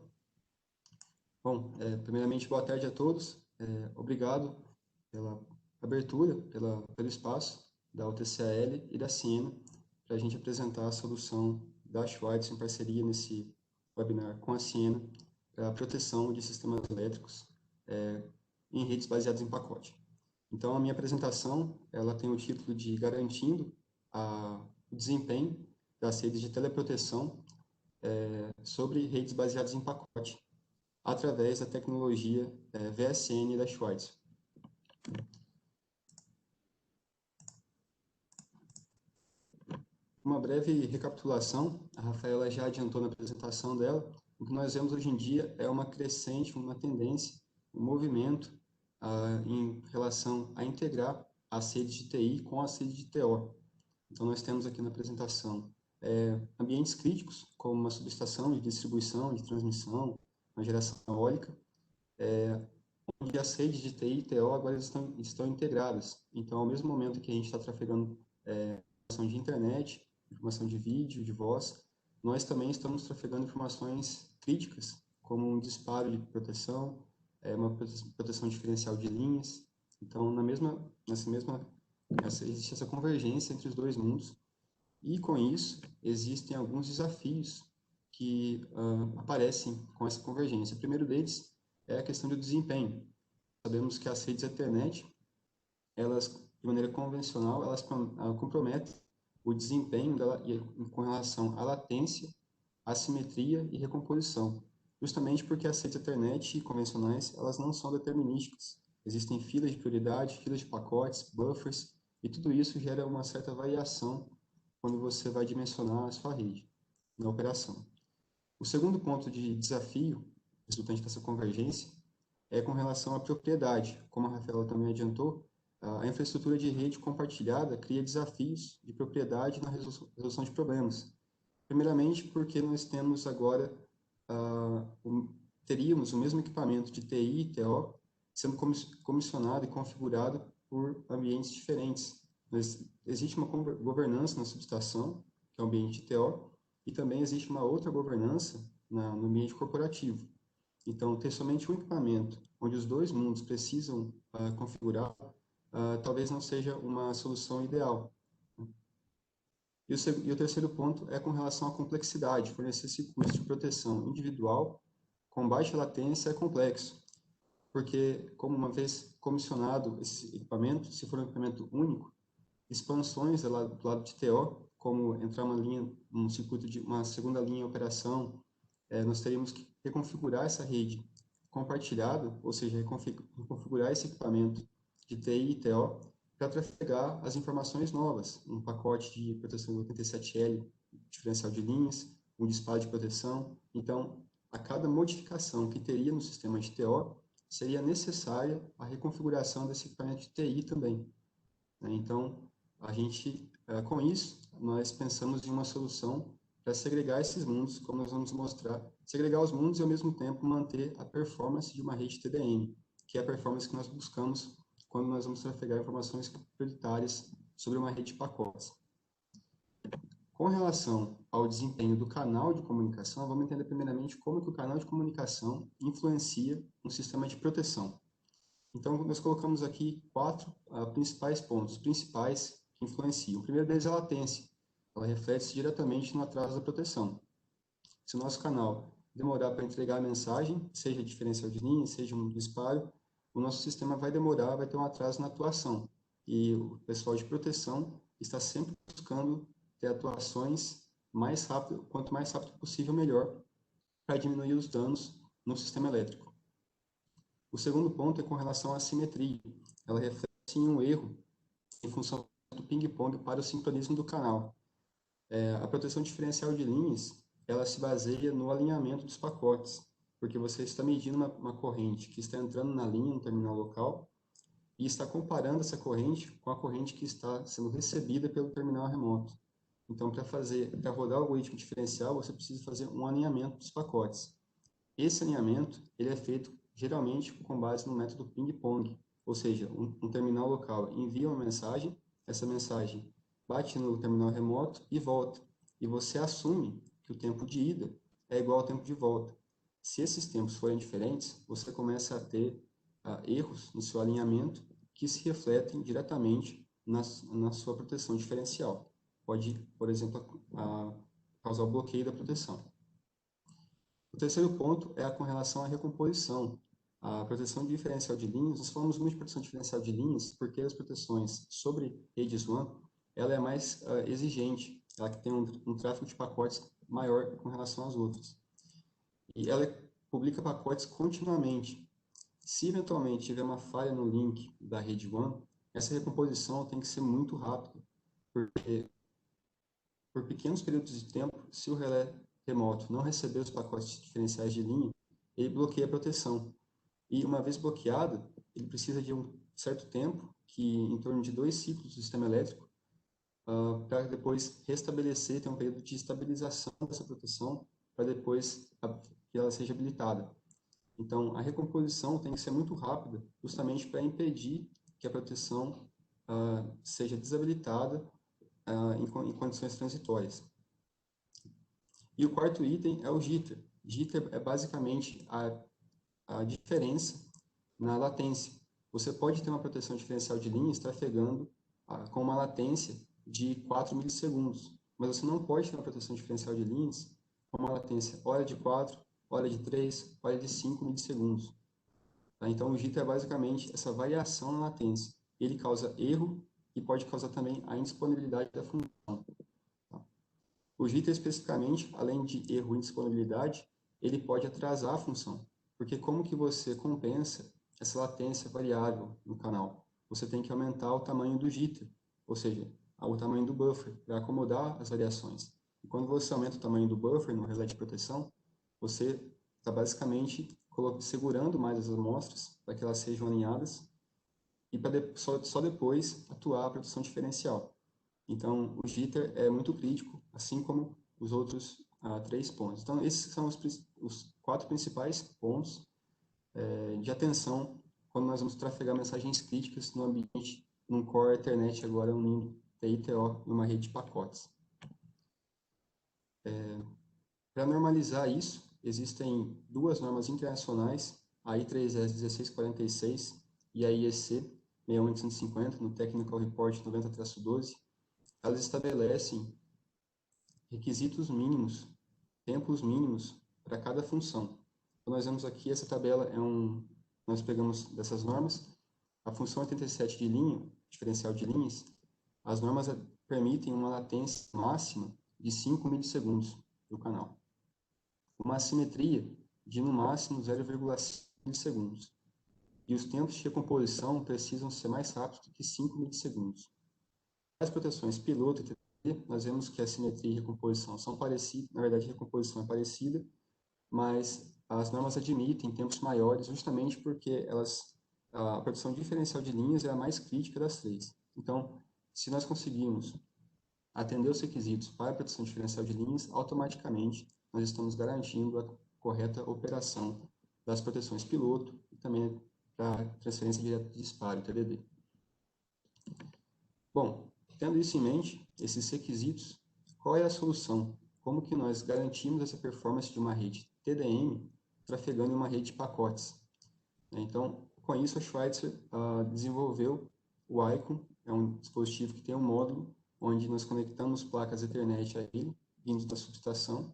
Bom, primeiramente, boa tarde a todos. Obrigado pela abertura, pelo espaço da UTCL e da Siena para a gente apresentar a solução da Schweitzer em parceria nesse webinar com a Siena para a proteção de sistemas elétricos em redes baseadas em pacote. Então, a minha apresentação ela tem o título de Garantindo o desempenho das redes de teleproteção sobre redes baseadas em pacote, através da tecnologia VSN da Schweitzer. Uma breve recapitulação, a Rafaela já adiantou na apresentação dela, o que nós vemos hoje em dia é uma crescente, uma tendência, um movimento em relação a integrar as redes de TI com as redes de TO. Então, nós temos aqui na apresentação ambientes críticos, como uma subestação de distribuição, de transmissão, uma geração eólica, onde as redes de TI e TO agora estão integradas. Então, ao mesmo momento que a gente está trafegando informação de internet, informação de vídeo, de voz, nós também estamos trafegando informações críticas, como um disparo de proteção, uma proteção diferencial de linhas. Então, existe essa convergência entre os dois mundos, e com isso existem alguns desafios que aparecem com essa convergência. O primeiro deles é a questão do desempenho. Sabemos que as redes Ethernet, elas, de maneira convencional, elas comprometem o desempenho dela com relação à latência, assimetria e recomposição, justamente porque as redes Ethernet convencionais, elas não são determinísticas. Existem filas de prioridade, filas de pacotes, buffers, e tudo isso gera uma certa variação quando você vai dimensionar a sua rede na operação. O segundo ponto de desafio resultante dessa convergência é com relação à propriedade. Como a Rafaela também adiantou, a infraestrutura de rede compartilhada cria desafios de propriedade na resolução de problemas. Primeiramente, porque nós temos agora, teríamos o mesmo equipamento de TI e TO sendo comissionado e configurado por ambientes diferentes. Existe uma governança na subestação, que é o ambiente de TO, e também existe uma outra governança no ambiente corporativo. Então, ter somente um equipamento onde os dois mundos precisam configurar, talvez não seja uma solução ideal. E o terceiro ponto é com relação à complexidade. Fornecer circuitos de proteção individual com baixa latência é complexo, porque, como uma vez comissionado esse equipamento, se for um equipamento único, expansões do lado de TO, como entrar um circuito de uma segunda linha em operação, nós teríamos que reconfigurar essa rede compartilhada, ou seja, reconfigurar esse equipamento de TI e TO para trafegar as informações novas, um pacote de proteção 87L, diferencial de linhas, um disparo de proteção. Então, a cada modificação que teria no sistema de TO, seria necessária a reconfiguração desse equipamento de TI também. Então, com isso, nós pensamos em uma solução para segregar esses mundos, como nós vamos mostrar, segregar os mundos e, ao mesmo tempo, manter a performance de uma rede TDM, que é a performance que nós buscamos quando nós vamos trafegar informações prioritárias sobre uma rede de pacotes. Com relação ao desempenho do canal de comunicação, vamos entender primeiramente como que o canal de comunicação influencia um sistema de proteção. Então, nós colocamos aqui 4 principais pontos, principais que influenciam. O primeiro deles é a latência. Ela reflete-se diretamente no atraso da proteção. Se o nosso canal demorar para entregar a mensagem, seja diferencial de linha, seja um disparo, o nosso sistema vai demorar, vai ter um atraso na atuação. E o pessoal de proteção está sempre buscando ter atuações mais rápido, quanto mais rápido possível, melhor, para diminuir os danos no sistema elétrico. O segundo ponto é com relação à assimetria. Ela reflete em um erro em função do ping-pong para o sincronismo do canal. A proteção diferencial de linhas, ela se baseia no alinhamento dos pacotes, porque você está medindo uma corrente que está entrando na linha no terminal local e está comparando essa corrente com a corrente que está sendo recebida pelo terminal remoto. Então, para rodar o algoritmo diferencial, você precisa fazer um alinhamento dos pacotes. Esse alinhamento ele é feito geralmente com base no método ping-pong, ou seja, um terminal local envia uma mensagem, essa mensagem bate no terminal remoto e volta. E você assume que o tempo de ida é igual ao tempo de volta. Se esses tempos forem diferentes, você começa a ter erros no seu alinhamento que se refletem diretamente na sua proteção diferencial. Pode, por exemplo, causar o bloqueio da proteção. O terceiro ponto é com relação à recomposição. A proteção diferencial de linhas, nós falamos muito de proteção diferencial de linhas porque as proteções sobre redes WAN, ela é mais exigente, ela tem um tráfego de pacotes maior com relação às outras. E ela publica pacotes continuamente. Se eventualmente tiver uma falha no link da rede WAN, essa recomposição tem que ser muito rápida, porque por pequenos períodos de tempo, se o relé remoto não receber os pacotes diferenciais de linha, ele bloqueia a proteção. E uma vez bloqueado, ele precisa de um certo tempo, que em torno de 2 ciclos do sistema elétrico, para depois restabelecer, ter um período de estabilização dessa proteção, para depois que ela seja habilitada. Então, a recomposição tem que ser muito rápida, justamente para impedir que a proteção seja desabilitada em condições transitórias. E o quarto item é o jitter. Jitter é basicamente a diferença na latência. Você pode ter uma proteção diferencial de linhas trafegando com uma latência de 4 milissegundos, mas você não pode ter uma proteção diferencial de linhas com uma latência hora de 4, hora de 3, hora de 5 milissegundos. Tá? Então, o jitter é basicamente essa variação na latência. Ele causa erro e pode causar também a indisponibilidade da função. Tá? O jitter, especificamente, além de erro e indisponibilidade, ele pode atrasar a função. Porque como que você compensa essa latência variável no canal? Você tem que aumentar o tamanho do jitter, ou seja, o tamanho do buffer, para acomodar as variações. E quando você aumenta o tamanho do buffer no relé de proteção, você está basicamente segurando mais as amostras para que elas sejam alinhadas e para só depois atuar a proteção diferencial. Então, o jitter é muito crítico, assim como os outros 3 pontos. Então, esses são os 4 principais pontos de atenção quando nós vamos trafegar mensagens críticas no ambiente, num Core Ethernet, agora unindo TI/TO e uma rede de pacotes. Para normalizar isso, existem 2 normas internacionais, a I3S 1646 e a IEC 61850, no Technical Report 90-12. Elas estabelecem requisitos mínimos, tempos mínimos para cada função. Então, nós vemos aqui, essa tabela nós pegamos dessas normas, a função 87 de linha, diferencial de linhas, as normas permitem uma latência máxima de 5 milissegundos do canal. Uma assimetria de no máximo 0,5 milissegundos. E os tempos de recomposição precisam ser mais rápidos do que 5 milissegundos. As proteções piloto e TTD, nós vemos que a simetria e recomposição são parecidas, na verdade a recomposição é parecida, mas as normas admitem tempos maiores justamente porque a proteção diferencial de linhas é a mais crítica das 3. Então, se nós conseguirmos atender os requisitos para a proteção diferencial de linhas, automaticamente nós estamos garantindo a correta operação das proteções piloto e também para transferência direta de disparo, TDD. Bom, tendo isso em mente, esses requisitos, qual é a solução? Como que nós garantimos essa performance de uma rede TDM trafegando em uma rede de pacotes? Então, com isso, a Schweitzer desenvolveu o Icon, é um dispositivo que tem um módulo onde nós conectamos placas Ethernet a ele, vindo da subestação,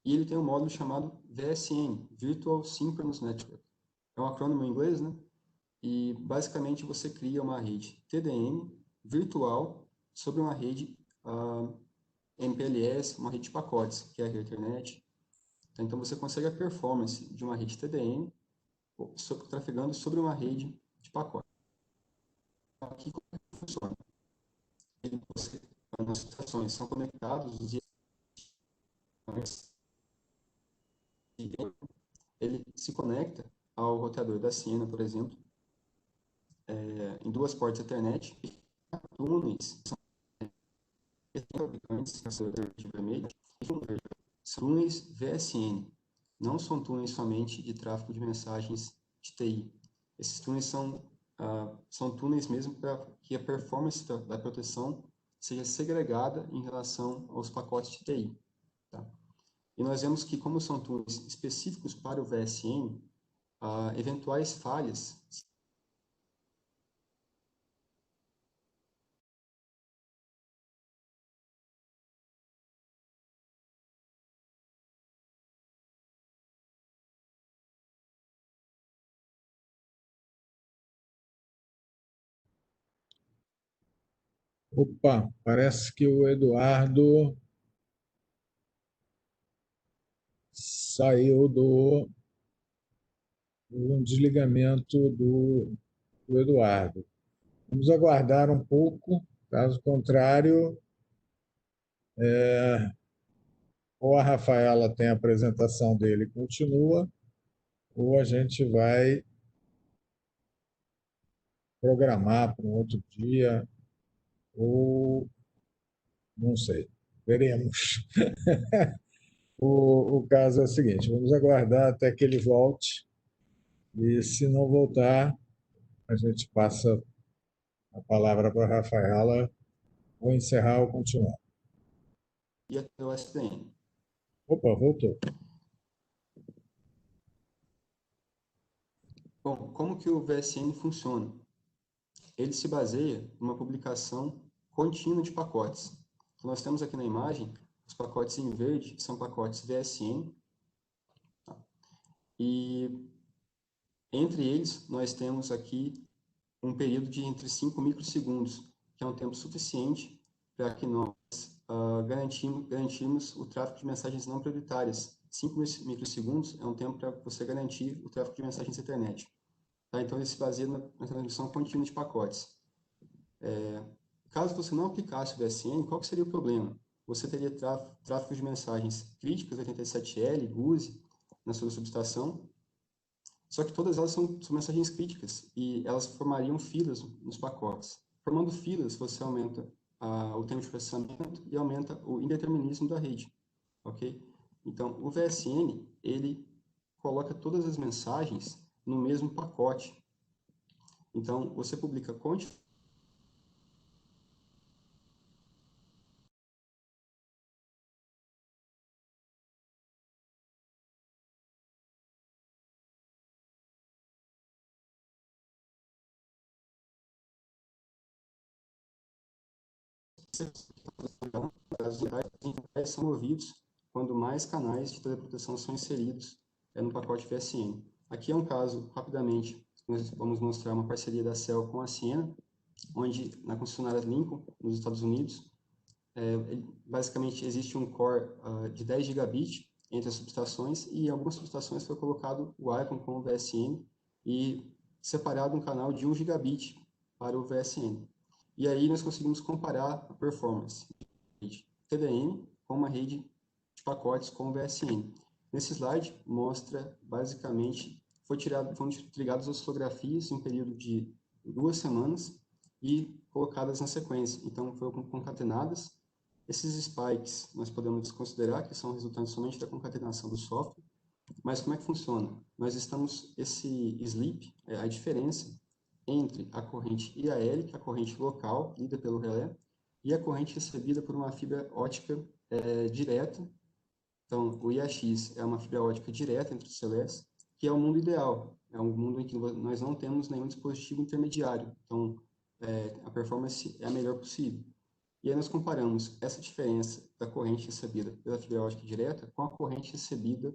e ele tem um módulo chamado VSN, Virtual Synchronous Network. É um acrônimo em inglês, né? E, basicamente, você cria uma rede TDM virtual sobre uma rede MPLS, uma rede de pacotes, que é a Ethernet, Então, você consegue a performance de uma rede TDM trafegando sobre uma rede de pacote. Aqui, como é que funciona? As estações são conectados, os ele se conecta ao roteador da Ciena, por exemplo, em duas portas Ethernet, túneis, são vermelho, são túneis VSN, não são túneis somente de tráfego de mensagens de TI. Esses túneis são túneis mesmo para que a performance da proteção seja segregada em relação aos pacotes de TI. Tá? E nós vemos que, como são túneis específicos para o VSN, eventuais falhas Opa, parece que o Eduardo saiu do desligamento do Eduardo. Vamos aguardar um pouco, caso contrário, ou a Rafaela tem a apresentação dele e continua, ou a gente vai programar para um outro dia, ou não sei, veremos. O caso é o seguinte: vamos aguardar até que ele volte, e se não voltar, a gente passa a palavra para a Rafaela, ou encerrar ou continuar. e até o SDN. Opa, voltou. Bom, como que o VSN funciona? Ele se baseia numa publicação contínua de pacotes. Então, nós temos aqui na imagem, os pacotes em verde são pacotes VSN, tá? E entre eles nós temos aqui um período de entre 5 microsegundos, que é um tempo suficiente para que nós garantimos o tráfego de mensagens não prioritárias. 5 microsegundos é um tempo para você garantir o tráfego de mensagens internet. Tá? Então, ele se baseia na transmissão contínua de pacotes. Caso você não aplicasse o VSN, qual que seria o problema? Você teria tráfego de mensagens críticas, 87L, GUSE, na sua subestação, só que todas elas são mensagens críticas e elas formariam filas nos pacotes. Formando filas, você aumenta o tempo de processamento e aumenta o indeterminismo da rede, ok? Então, o VSN, ele coloca todas as mensagens no mesmo pacote. Então, você publica os são movidos quando mais canais de teleproteção são inseridos no pacote VSN. Aqui é um caso, rapidamente, nós vamos mostrar uma parceria da Cell com a Ciena, onde na concessionária Lincoln, nos Estados Unidos, basicamente existe um core de 10 gigabit entre as subestações e em algumas subestações foi colocado o Icon com o VSN e separado um canal de 1 gigabit para o VSN. E aí nós conseguimos comparar a performance de TDM com uma rede de pacotes com o VSN. Nesse slide mostra basicamente foram ligadas as fotografias em um período de 2 semanas e colocadas na sequência. Então foram concatenadas. Esses spikes nós podemos considerar que são resultantes somente da concatenação do software. Mas como é que funciona? Nós estamos, esse sleep, a diferença entre a corrente IAL, que é a corrente local, lida pelo relé, e a corrente recebida por uma fibra ótica direta. Então, o IAX é uma fibra ótica direta entre os relés, que é o mundo ideal. É um mundo em que nós não temos nenhum dispositivo intermediário. Então, a performance é a melhor possível. E aí nós comparamos essa diferença da corrente recebida pela fibra ótica direta com a corrente recebida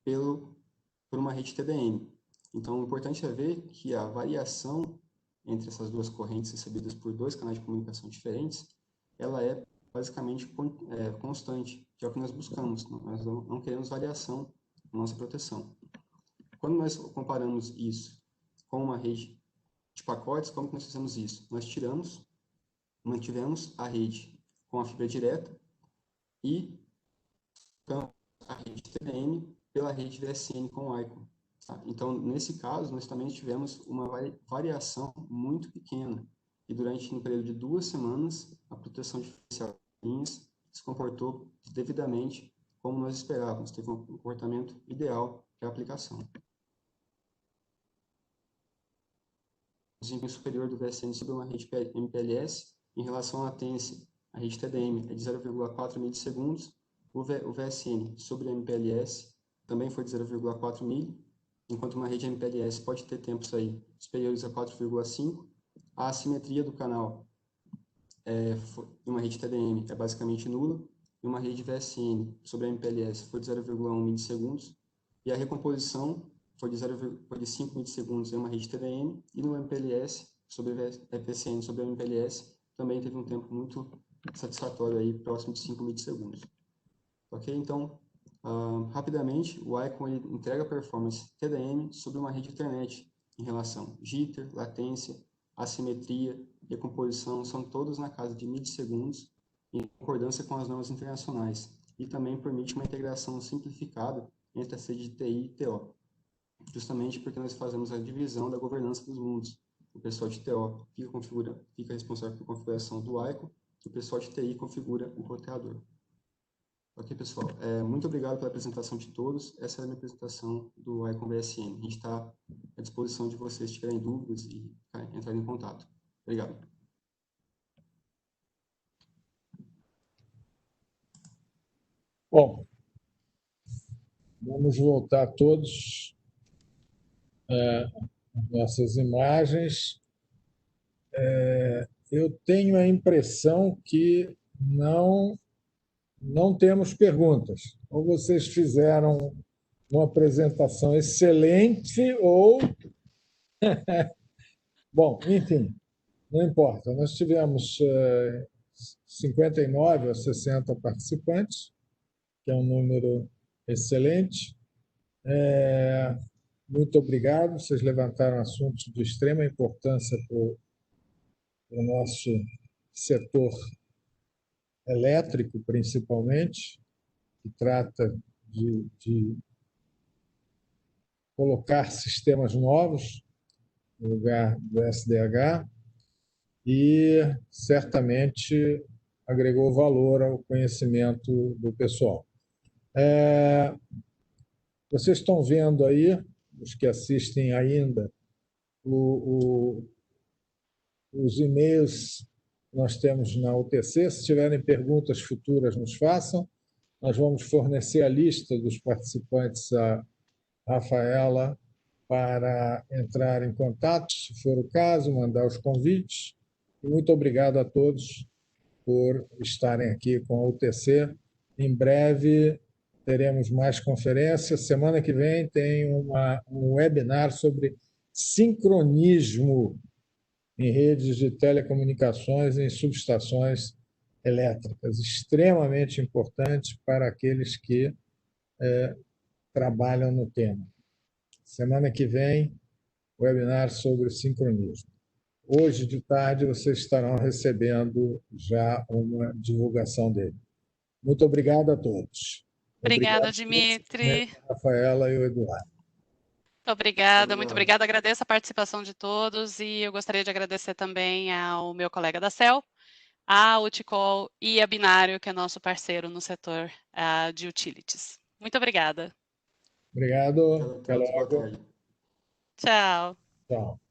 por uma rede TDM. Então, o importante é ver que a variação entre essas duas correntes recebidas por dois canais de comunicação diferentes, ela é basicamente constante, que é o que nós buscamos. Nós não queremos variação na nossa proteção. Quando nós comparamos isso com uma rede de pacotes, como que nós fizemos isso? Nós mantivemos a rede com a fibra direta e a rede TDM pela rede VSN com o ICON. Tá? Então, nesse caso, nós também tivemos uma variação muito pequena. E durante um período de 2 semanas, a proteção diferencial das linhas se comportou devidamente como nós esperávamos. Teve um comportamento ideal para a aplicação. O desempenho superior do VSN sobre uma rede MPLS em relação à latência. A rede TDM é de 0,4 milissegundos. O VSN sobre a MPLS também foi de 0,4 mili, enquanto uma rede MPLS pode ter tempos aí superiores a 4,5. A assimetria do canal em uma rede TDM é basicamente nula, e uma rede VSN sobre a MPLS foi de 0,1 milissegundos, e a recomposição foi de 5 milissegundos em uma rede TDM, e no MPLS, sobre a VSN sobre a MPLS, também teve um tempo muito satisfatório aí, próximo de 5 milissegundos. Ok? Então, rapidamente, o ICON ele entrega performance TDM sobre uma rede internet em relação jitter, latência, assimetria, recomposição, são todos na casa de milissegundos, em concordância com as normas internacionais, e também permite uma integração simplificada entre a rede de TI e TO, justamente porque nós fazemos a divisão da governança dos mundos. O pessoal de TO fica responsável pela configuração do ICON, e o pessoal de TI configura o roteador. Ok, pessoal. Muito obrigado pela apresentação de todos. Essa é a minha apresentação do ICON VSN. A gente está à disposição de vocês, se tiverem dúvidas e entrarem em contato. Obrigado. Bom, vamos voltar todos às nossas imagens. Eu tenho a impressão que não temos perguntas. Ou vocês fizeram uma apresentação excelente, ou. Bom, enfim, não importa. Nós tivemos 59 ou 60 participantes, que é um número excelente. Muito obrigado. Vocês levantaram assuntos de extrema importância para o nosso setor elétrico, principalmente, que trata de colocar sistemas novos no lugar do SDH e certamente agregou valor ao conhecimento do pessoal. Vocês estão vendo aí, os que assistem ainda, os e-mails que nós temos na UTC. Se tiverem perguntas futuras, nos façam. Nós vamos fornecer a lista dos participantes à Rafaela para entrar em contato, se for o caso, mandar os convites. E muito obrigado a todos por estarem aqui com a UTC. Em breve teremos mais conferências. Semana que vem tem um webinar sobre sincronismo em redes de telecomunicações e em subestações elétricas, extremamente importante para aqueles que trabalham no tema. Semana que vem, webinar sobre sincronismo. Hoje de tarde vocês estarão recebendo já uma divulgação dele. Muito obrigado a todos. Obrigada, Dimitri. A Rafaela e o Eduardo. Muito obrigada. Agradeço a participação de todos e eu gostaria de agradecer também ao meu colega da CEL, a Uticol e a Binário, que é nosso parceiro no setor de utilities. Muito obrigada. Obrigado. Até logo. Tchau. Tchau.